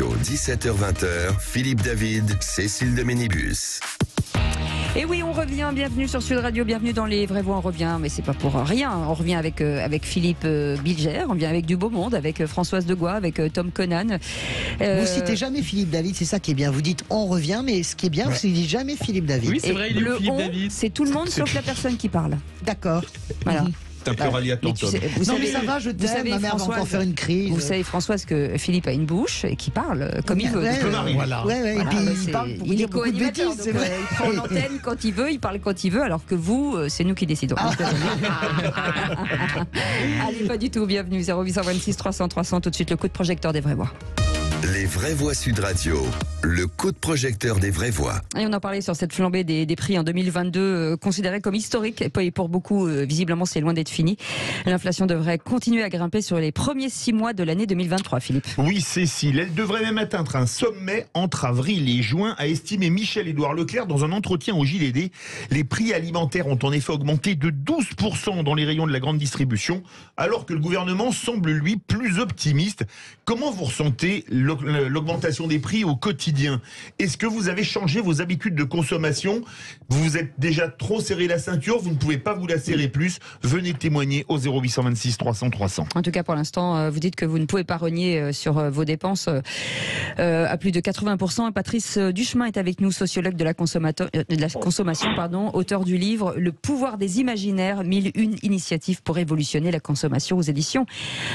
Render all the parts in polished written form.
Radio, 17h-20h, Philippe David, Cécile de Ménibus. Et oui, on revient, bienvenue sur Sud Radio, bienvenue dans Les Vraies Voix, on revient, mais c'est pas pour rien, on revient avec Philippe Bilger, on vient avec du beau monde, avec Françoise Degois, avec Tom Conan. Vous citez jamais Philippe David, c'est ça qui est bien, vous dites on revient, mais ce qui est bien, vous ne dites jamais Philippe David. Oui, c'est vrai, il est le Philippe on, David. c'est tout le monde sauf la personne qui parle. D'accord. Voilà. C'est un peu ralliateur, Tom. Non mais ça va, je t'aime, ma mère va encore faire une crise. Vous savez Françoise que Philippe a une bouche et qui parle comme il veut. Voilà. Et puis il parle pour il dire est beaucoup de co-animateur, bêtises, c'est vrai. il prend l'antenne quand il veut, il parle quand il veut, alors que vous, c'est nous qui décidons. Allez, pas du tout, bienvenue, 0826 300 300, tout de suite le coup de projecteur des Vraies Voix. Les Vraies Voix Sud Radio, le coup de projecteur des Vraies Voix. Et on en parlait sur cette flambée des prix en 2022, considérée comme historique. Et pour beaucoup, visiblement, c'est loin d'être fini. L'inflation devrait continuer à grimper sur les premiers 6 mois de l'année 2023, Philippe. Oui, Cécile, elle devrait même atteindre un sommet entre avril et juin, a estimé Michel-Édouard Leclerc dans un entretien au JDD. Les prix alimentaires ont en effet augmenté de 12% dans les rayons de la grande distribution, alors que le gouvernement semble, lui, plus optimiste. Comment vous ressentez l'augmentation des prix au quotidien? Est-ce que vous avez changé vos habitudes de consommation? Vous vous êtes déjà trop serré la ceinture, vous ne pouvez pas vous la serrer plus. Venez témoigner au 0826 300 300. En tout cas, pour l'instant, vous dites que vous ne pouvez pas rogner sur vos dépenses à plus de 80%. Patrice Duchemin est avec nous, sociologue de la consommation, auteur du livre « Le pouvoir des imaginaires, 1001 initiatives pour révolutionner la consommation » aux éditions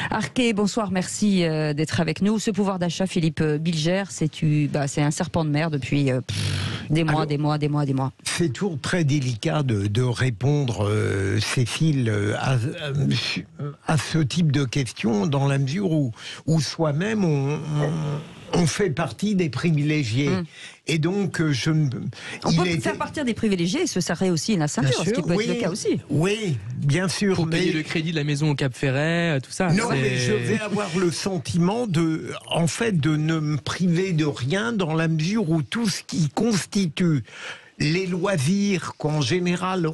Arquet. Bonsoir, merci d'être avec nous. Ce pouvoir d'achat, Philippe Bilger, c'est un serpent de mer depuis des mois. C'est toujours très délicat de répondre, Cécile, à ce type de questions, dans la mesure où soi-même on fait partie des privilégiés. Et donc, on peut faire partie des privilégiés et se serrer aussi la ceinture, ce qui peut être le cas aussi. Oui, bien sûr. Pour payer le crédit de la maison au Cap Ferret, tout ça. Non, mais je vais avoir le sentiment de ne me priver de rien, dans la mesure où tout ce qui constitue les loisirs qu'en général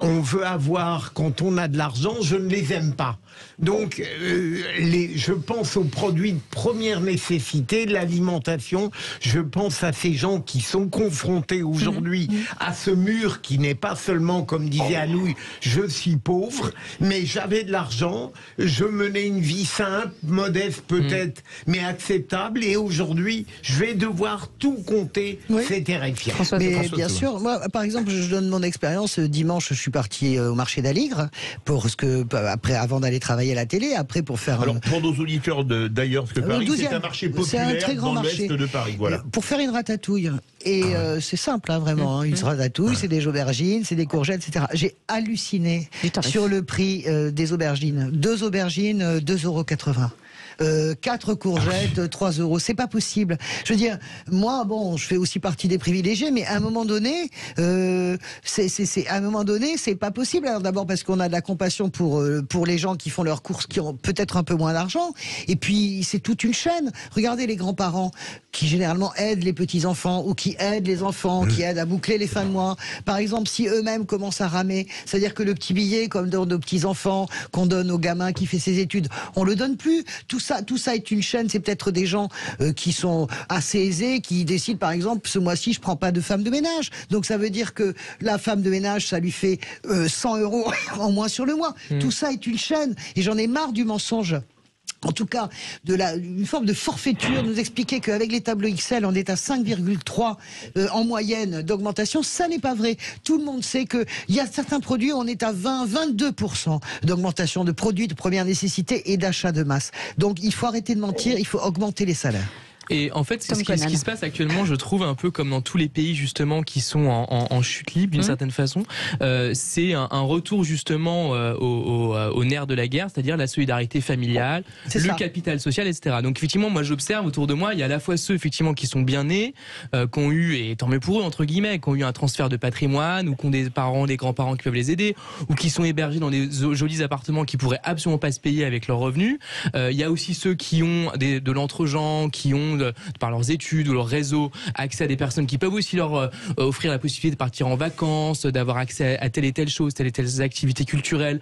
on veut avoir quand on a de l'argent, je ne les aime pas. Donc, je pense aux produits de première nécessité, l'alimentation. Je pense à ces gens qui sont confrontés aujourd'hui à ce mur qui n'est pas seulement, comme disait Anouilh, je suis pauvre, mais j'avais de l'argent, je menais une vie simple, modeste peut-être, mais acceptable. Et aujourd'hui, je vais devoir tout compter. Oui. C'est terrifiant. Mais bien sûr, moi, par exemple, je donne mon expérience. Dimanche, je suis parti au marché d'Aligre avant d'aller travailler à la télé, après pour faire... Alors, pour nos auditeurs d'ailleurs, parce que Paris, c'est un marché populaire, c'est un très grand dans marché l'ouest de Paris. Voilà. Pour faire une ratatouille. Et c'est simple, vraiment. Une ratatouille, c'est des aubergines, c'est des courgettes, etc. J'ai halluciné sur le prix des aubergines. 2 aubergines, 2,80 €. 4 courgettes, 3 €. C'est pas possible. Je veux dire, moi, je fais aussi partie des privilégiés, mais à un moment donné, c'est pas possible. Alors d'abord parce qu'on a de la compassion pour les gens qui font leurs courses, qui ont peut-être un peu moins d'argent. Et puis c'est toute une chaîne. Regardez les grands-parents qui généralement aident les petits-enfants ou qui aident les enfants, qui aident à boucler les fins de mois. Par exemple, si eux-mêmes commencent à ramer, c'est-à-dire que le petit billet, comme dans nos petits-enfants, qu'on donne au gamin qui fait ses études, on le donne plus. Tout ça est une chaîne. C'est peut-être des gens qui sont assez aisés, qui décident, par exemple, ce mois-ci, je prends pas de femme de ménage. Donc ça veut dire que la femme de ménage, ça lui fait 100 € en moins sur le mois. Tout ça est une chaîne. Et j'en ai marre du mensonge. En tout cas, une forme de forfaiture, nous expliquer qu'avec les tableaux Excel, on est à 5,3 en moyenne d'augmentation. Ça n'est pas vrai. Tout le monde sait qu'il y a certains produits, on est à 22% d'augmentation de produits de première nécessité et d'achat de masse. Donc il faut arrêter de mentir, il faut augmenter les salaires. Et en fait, ce qui se passe actuellement, je trouve un peu comme dans tous les pays justement qui sont en chute libre d'une certaine façon, c'est un retour justement au nerf de la guerre, c'est-à-dire la solidarité familiale, capital social, etc. Donc effectivement, moi j'observe autour de moi, il y a à la fois ceux effectivement qui sont bien nés, qui ont eu, et tant mieux pour eux entre guillemets, qui ont eu un transfert de patrimoine, ou qui ont des parents, des grands-parents qui peuvent les aider, ou qui sont hébergés dans des jolis appartements qui pourraient absolument pas se payer avec leurs revenus. Il y a aussi ceux qui ont de l'entre-gens, qui ont ont, par leurs études ou leur réseau, accès à des personnes qui peuvent aussi leur offrir la possibilité de partir en vacances, d'avoir accès à telle et telle chose, telle et telle activité culturelle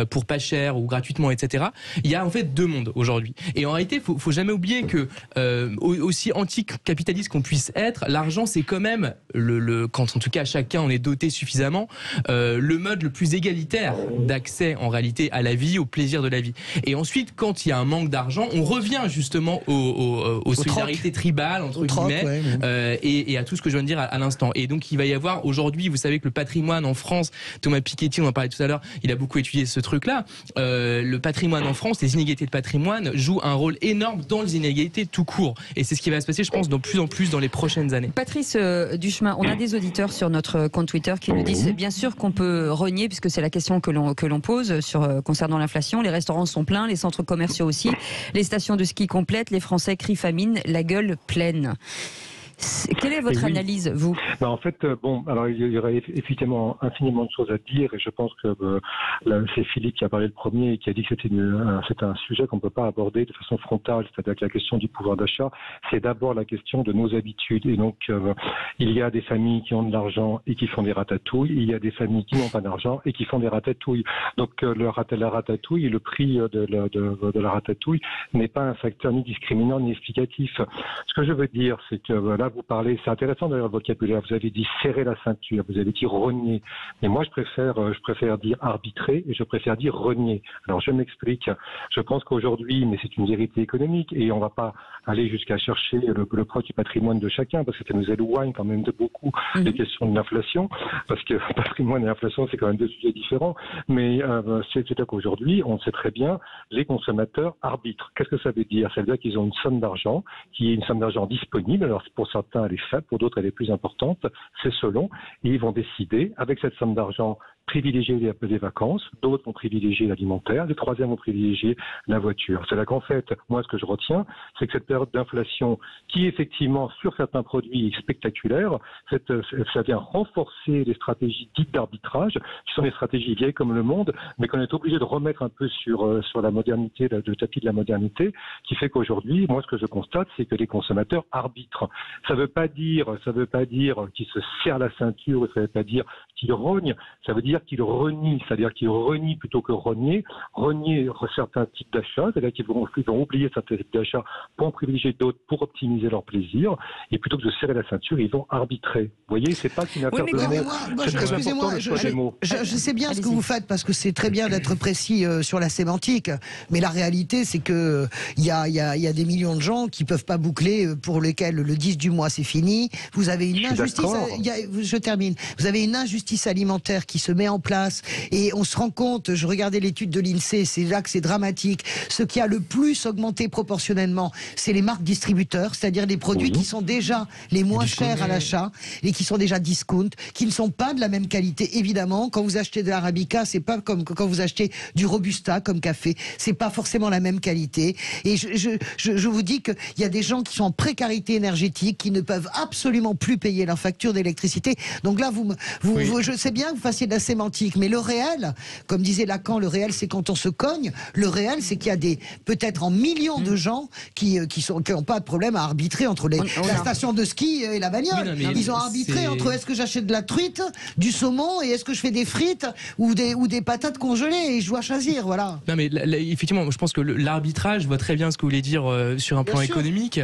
pour pas cher ou gratuitement, etc. Il y a en fait deux mondes aujourd'hui. Et en réalité, faut jamais oublier que aussi anti-capitaliste qu'on puisse être, l'argent c'est quand même quand en tout cas chacun en est doté suffisamment, le mode le plus égalitaire d'accès en réalité à la vie, au plaisir de la vie. Et ensuite, quand il y a un manque d'argent, on revient justement aux solidarités tribales entre guillemets, et à tout ce que je viens de dire à l'instant. Et donc il va y avoir aujourd'hui, vous savez que le patrimoine en France, Thomas Piketty, on en parlait tout à l'heure, il a beaucoup étudié ce truc-là. Le patrimoine en France, les inégalités de patrimoine jouent un rôle énorme dans les inégalités tout court. Et c'est ce qui va se passer, je pense, de plus en plus dans les prochaines années. Patrice Duchemin, on a des auditeurs sur notre compte Twitter qui nous disent bien sûr qu'on peut renier, puisque c'est la question que l'on pose concernant l'inflation. Les restaurants sont pleins, les centres commerciaux aussi, les stations de ski complètes, les Français crient famine, la gueule pleine. Quelle est votre analyse, vous ? En fait, alors il y aurait effectivement infiniment de choses à dire, et je pense que c'est Philippe qui a parlé le premier et qui a dit que c'était un sujet qu'on ne peut pas aborder de façon frontale, c'est-à-dire que la question du pouvoir d'achat, c'est d'abord la question de nos habitudes. Et donc, il y a des familles qui ont de l'argent et qui font des ratatouilles, il y a des familles qui n'ont pas d'argent et qui font des ratatouilles. Donc, la ratatouille, le prix de la ratatouille n'est pas un facteur ni discriminant ni explicatif. Ce que je veux dire, c'est que là, vous parlez, c'est intéressant d'ailleurs le vocabulaire, vous avez dit serrer la ceinture, vous avez dit rogner, mais moi je préfère dire arbitrer et je préfère dire rogner. Alors je m'explique, je pense qu'aujourd'hui, mais c'est une vérité économique et on ne va pas aller jusqu'à chercher le poids du patrimoine de chacun parce que ça nous éloigne quand même de beaucoup des questions de l'inflation, parce que patrimoine et inflation c'est quand même deux sujets différents, mais c'est-à-dire qu'aujourd'hui on sait très bien, les consommateurs arbitrent. Qu'est-ce que ça veut dire ? Ça veut dire qu'ils ont une somme d'argent, qui est une somme d'argent disponible, alors pour certains elle est faible, pour d'autres elle est plus importante, c'est selon, et ils vont décider, avec cette somme d'argent, privilégier les vacances, d'autres vont privilégier l'alimentaire, les troisièmes vont privilégier la voiture. C'est là qu'en fait, moi ce que je retiens, c'est que cette période d'inflation, qui effectivement sur certains produits est spectaculaire, ça vient renforcer les stratégies dites d'arbitrage, qui sont des stratégies vieilles comme le monde, mais qu'on est obligé de remettre un peu sur la modernité, le tapis de la modernité, qui fait qu'aujourd'hui, moi ce que je constate, c'est que les consommateurs arbitrent. Ça veut pas dire qu'ils se serrent la ceinture, ça veut pas dire qu'ils rognent, ça veut dire qu'ils renient, c'est-à-dire qu'ils renient plutôt que renier certains types d'achats, c'est-à-dire qu'ils vont oublier certains types d'achats pour en privilégier d'autres pour optimiser leur plaisir, et plutôt que de serrer la ceinture, ils vont arbitrer. Vous voyez, c'est pas qu'une affaire excusez-moi, je sais bien ce que vous faites parce que c'est très bien d'être précis sur la sémantique, mais la réalité c'est que il y a des millions de gens qui peuvent pas boucler, pour lesquels le 10 du mois c'est fini. Vous avez une injustice, je termine. Vous avez une injustice alimentaire qui se met en place et on se rend compte, je regardais l'étude de l'INSEE, c'est là que c'est dramatique. Ce qui a le plus augmenté proportionnellement, c'est les marques distributeurs, c'est-à-dire les produits qui sont déjà les moins chers à l'achat et qui sont déjà discount, qui ne sont pas de la même qualité. Évidemment, quand vous achetez de l'Arabica, c'est pas comme quand vous achetez du Robusta comme café, c'est pas forcément la même qualité. Et je vous dis qu'il y a des gens qui sont en précarité énergétique, qui ne peuvent absolument plus payer leur facture d'électricité. Donc là, je sais bien que vous fassiez de la sémantique, mais le réel, comme disait Lacan, le réel c'est quand on se cogne, le réel c'est qu'il y a peut-être en millions de gens qui n'ont pas de problème à arbitrer entre la station de ski et la bagnole. Ils ont arbitré entre est-ce que j'achète de la truite, du saumon et est-ce que je fais des frites ou des patates congelées et je dois choisir, voilà. Non mais effectivement, je pense que l'arbitrage, je vois très bien ce que vous voulez dire sur un plan économique,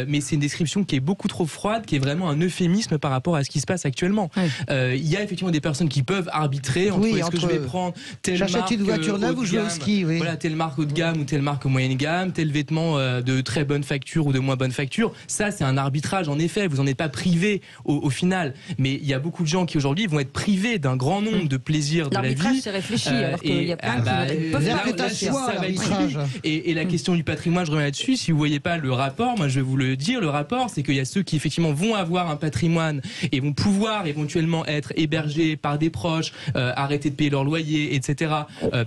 mais c'est une description qui est beaucoup trop froide, qui est vraiment un euphémisme par rapport à ce qui se passe actuellement. Il y a effectivement des personnes qui peuvent arbitrer entre est-ce que je vais prendre telle marque une voiture neuve ou je vais au ski, voilà, telle marque haut de gamme ou telle marque moyenne gamme, tel vêtement de très bonne facture ou de moins bonne facture. Ça, c'est un arbitrage en effet. Vous n'en êtes pas privé au final. Mais il y a beaucoup de gens qui aujourd'hui vont être privés d'un grand nombre de plaisirs de la vie. L'arbitrage, c'est réfléchi, alors qu'il y a plein qui peuvent l'arbitrage. Et la question du patrimoine, je reviens là-dessus. Si vous voyez pas le rapport, moi je vais vous le dire, le rapport, c'est qu'il y a ceux qui effectivement vont avoir un patrimoine et vont pouvoir éventuellement être hébergés par des proches, arrêter de payer leur loyer, etc.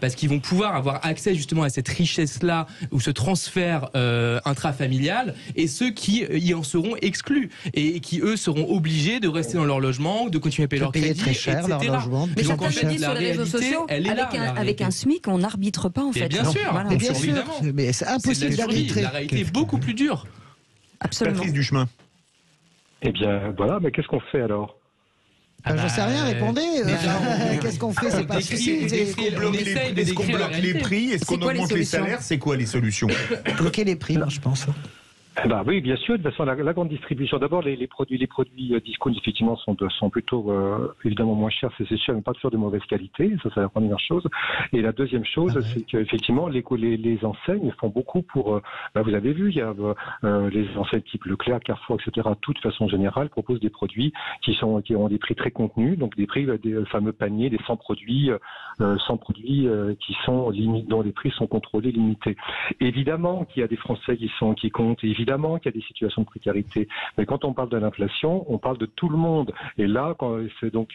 Parce qu'ils vont pouvoir avoir accès justement à cette richesse-là ou ce transfert intrafamilial, et ceux qui y en seront exclus et qui eux seront obligés de rester dans leur logement, de continuer à payer leur crédit, très cher, etc. Leur logement. Mais certains me disent sur les réseaux sociaux, avec un SMIC, on n'arbitre pas en fait. Bien sûr, mais c'est impossible d'arbitrer. La réalité est beaucoup plus dure. Absolument. Patrice Duchemin. Eh bien, voilà, mais qu'est-ce qu'on fait alors? J'en sais rien, répondez. Qu'est-ce qu'on fait? C'est pas facile. Est-ce qu'on bloque les prix? Est-ce qu'on augmente les salaires? C'est quoi les solutions? Bloquer les prix, je pense. Bah oui, bien sûr. De toute façon, la grande distribution. D'abord, les produits discount effectivement sont plutôt évidemment moins chers, c'est sûr, mais pas toujours de mauvaise qualité. Ça, c'est la première chose. Et la deuxième chose, c'est qu'effectivement, les enseignes font beaucoup pour. Vous avez vu, il y a les enseignes type Leclerc, Carrefour, etc. Toutes de façon générale proposent des produits qui ont des prix très contenus, donc des prix des fameux paniers, des 100 produits qui sont dont les prix sont contrôlés, limités. Évidemment qu'il y a des Français qui comptent. Évidemment qu'il y a des situations de précarité, mais quand on parle de l'inflation, on parle de tout le monde. Et là,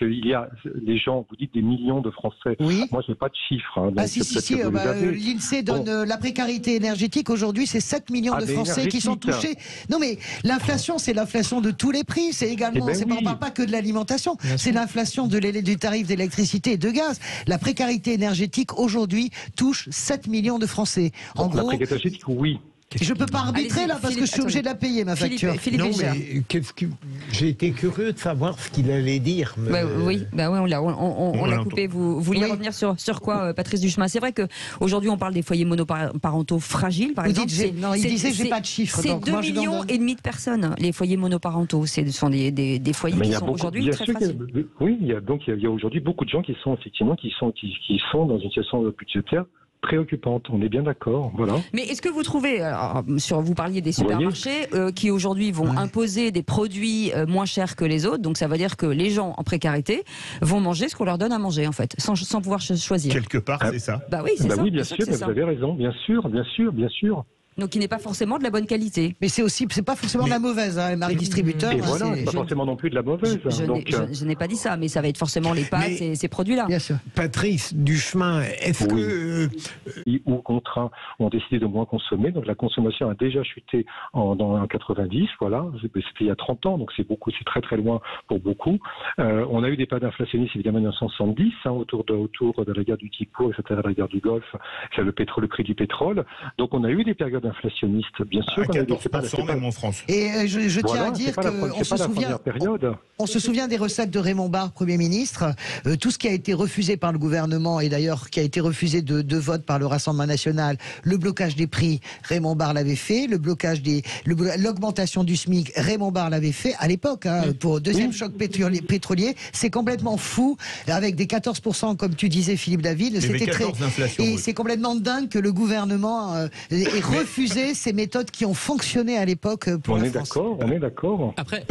il y a des gens, vous dites des millions de Français. Oui. Moi, je n'ai pas de chiffres. Si. L'INSEE donne la précarité énergétique aujourd'hui, c'est 7 millions de Français qui sont touchés. Non, mais l'inflation, c'est l'inflation de tous les prix. C'est également, on ne parle pas que de l'alimentation. C'est l'inflation du tarif d'électricité et de gaz. La précarité énergétique aujourd'hui touche 7 millions de Français. En gros, la précarité énergétique, oui. Je ne peux pas arbitrer là parce que je suis obligé de la payer, ma facture. Non, mais j'ai été curieux de savoir ce qu'il allait dire. Mais... Oui, on l'a coupé. Vous vouliez revenir sur quoi, Patrice Duchemin? C'est vrai qu'aujourd'hui, on parle des foyers monoparentaux fragiles, par exemple. Il disait j'ai pas de chiffres. C'est 2,5 millions de personnes, les foyers monoparentaux. Ce sont des foyers qui sont aujourd'hui très fragiles. Oui, il y a aujourd'hui beaucoup de gens qui sont dans une situation budgétaire préoccupante, on est bien d'accord, voilà. Mais est-ce que vous trouvez, vous parliez des supermarchés qui aujourd'hui vont imposer des produits moins chers que les autres, donc ça veut dire que les gens en précarité vont manger ce qu'on leur donne à manger en fait, sans pouvoir choisir. Quelque part, c'est ça. Bah oui, c'est ça. Oui, bien sûr, vous avez raison, bien sûr. Donc il n'est pas forcément de la bonne qualité. Mais c'est pas forcément de la mauvaise, Marie Distributeur. Et voilà, c'est pas forcément non plus de la mauvaise. Je n'ai pas dit ça, mais ça va être forcément les pâtes et ces produits-là. Bien sûr. Patrice Duchemin, est-ce que... ou contraints ont décidé de moins consommer, donc la consommation a déjà chuté en 90, voilà, c'était il y a 30 ans, donc c'est très très loin pour beaucoup. On a eu des pas d'inflationnistes évidemment en 1970, autour de la guerre du Tico, etc., la guerre du Golfe, c'est le prix du pétrole, donc on a eu des périodes inflationniste, bien sûr. À 14% même en France. Et je tiens à dire qu'on se souvient des recettes de Raymond Barre, Premier ministre. Tout ce qui a été refusé par le gouvernement et d'ailleurs qui a été refusé de vote par le Rassemblement national, le blocage des prix, Raymond Barre l'avait fait. L'augmentation du SMIC, Raymond Barre l'avait fait à l'époque. Pour deuxième choc pétrolier, c'est complètement fou. Avec des 14%, comme tu disais, Philippe David, c'était très... Et c'est complètement dingue que le gouvernement ait refusé ces méthodes qui ont fonctionné à l'époque pour la France. On est d'accord. Après,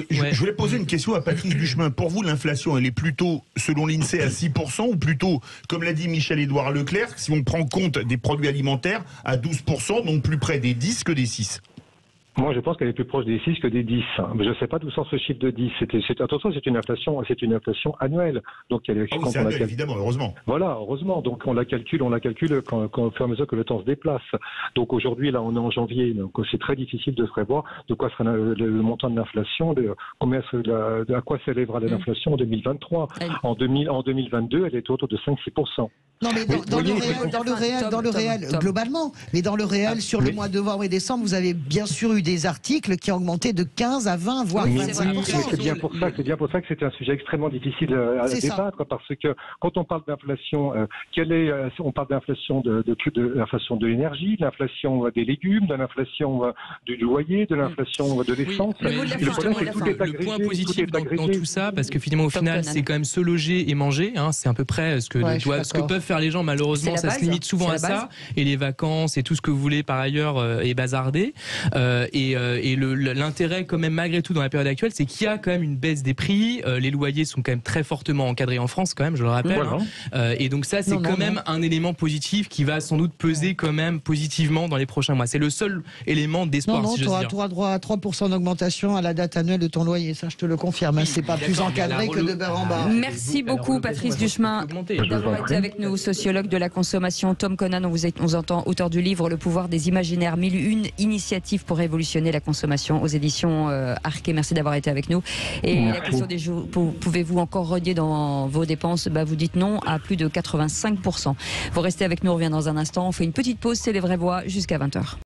je voulais poser une question à Patrice Duchemin. Pour vous, l'inflation, elle est plutôt, selon l'INSEE, à 6% ou plutôt, comme l'a dit Michel-Édouard Leclerc, si on prend compte des produits alimentaires, à 12%, donc plus près des 10 que des 6? Moi, je pense qu'elle est plus proche des 6 que des 10. Mais je ne sais pas d'où sort ce chiffre de 10. Attention, c'est une inflation annuelle. Donc, c'est annuel, évidemment, heureusement. Voilà, heureusement. Donc, on la calcule au fur et à mesure que le temps se déplace. Donc, aujourd'hui, là, on est en janvier. Donc, c'est très difficile de prévoir de quoi sera le montant de l'inflation, à quoi s'élèvera l'inflation en 2023. En 2022, elle est autour de 5-6%. Non, mais dans le réel, globalement, mais dans le réel, sur le mois de novembre et décembre, vous avez bien sûr eu des articles qui ont augmenté de 15 à 20, voire 25%. C'est bien pour ça que c'est un sujet extrêmement difficile à débattre, parce que quand on parle d'inflation, on parle d'inflation de l'inflation de l'énergie, de l'inflation des légumes, de l'inflation du loyer, de l'inflation de l'essence. Le point positif dans tout ça, parce que finalement au final c'est quand même se loger et manger, c'est à peu près ce que peuvent faire les gens, malheureusement ça se limite souvent à ça, et les vacances et tout ce que vous voulez par ailleurs est bazardé. Et l'intérêt quand même malgré tout dans la période actuelle, c'est qu'il y a quand même une baisse des prix, les loyers sont quand même très fortement encadrés en France quand même, je le rappelle, et donc ça c'est quand même un élément positif qui va sans doute peser quand même positivement dans les prochains mois. C'est le seul élément d'espoir. Non, tu auras droit à 3% d'augmentation à la date annuelle de ton loyer, ça je te le confirme, c'est pas plus encadré que de beurre en bas. Merci beaucoup Patrice Duchemin d'avoir été avec nous, sociologue de la consommation. Tom Connan, on vous entend, auteur du livre Le pouvoir des imaginaires, 1001 initiatives pour révolutionner la consommation aux éditions Arquet. Merci d'avoir été avec nous. Et la question des jours, pouvez-vous encore renier dans vos dépenses? Vous dites non à plus de 85%. Vous restez avec nous, on revient dans un instant. On fait une petite pause, c'est les vraies voix jusqu'à 20h.